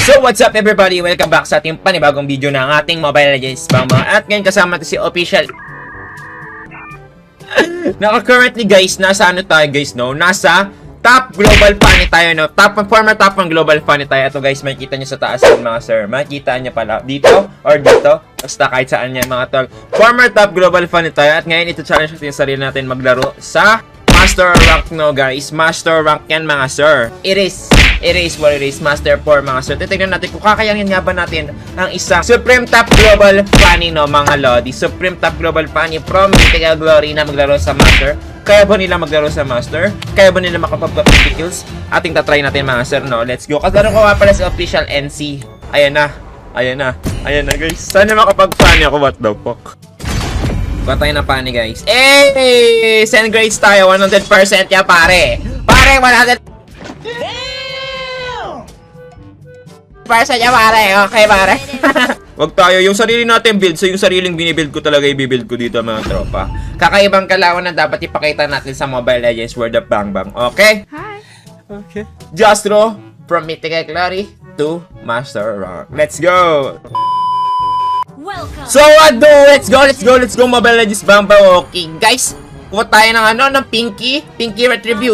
So what's up everybody? Welcome back sa ating panibagong video ng ating Mobile Legends Bang. At ngayon kasama natin si Official. Currently guys, nasa ano tayo guys, no? Nasa top global funny tayo, no? Former top ng global funny tayo. Ito guys, makikita nyo sa taas yun, mga sir. Makikita nyo pala dito or dito. Basta kahit saan yan mga tol. Former top global funny tayo. At ngayon ito challenge natin yung sarili natin maglaro sa Master Rank, no guys. Master Rank yan mga sir. It is what it is, Master 4 mga sir. Titignan natin kung kakayanin nga ba natin ang isang Supreme Top Global Funny, no mga lodi. Supreme Top Global Funny from Mythical Glory na maglaro sa Master. Kaya ba nila maglaro sa Master? Kaya ba nila makapag-50 kills? Ating tatry natin mga sir, no? Let's go. Kasaro ko nga pala si Official NC. Ayan na guys. Sana makapag-funny ako, what the fuck. Patay na funny guys. Eh, send grades tayo 100% ya pare. Pare 100% niya pare. Okay pare. Wag tayo yung sarili natin build. So yung sariling binibuild ko talaga i-build ko dito mga tropa. Kakaibang kalawan na dapat ipakita natin sa Mobile Legends World of Bang Bang. Okay? Hi. Okay. Justro from Mythical Glory to Master Rank. Let's go. Welcome. So what do? Let's go Mobile Legends Bang Bang. Okay guys, kuha tayo ng ng Pinky Retribute.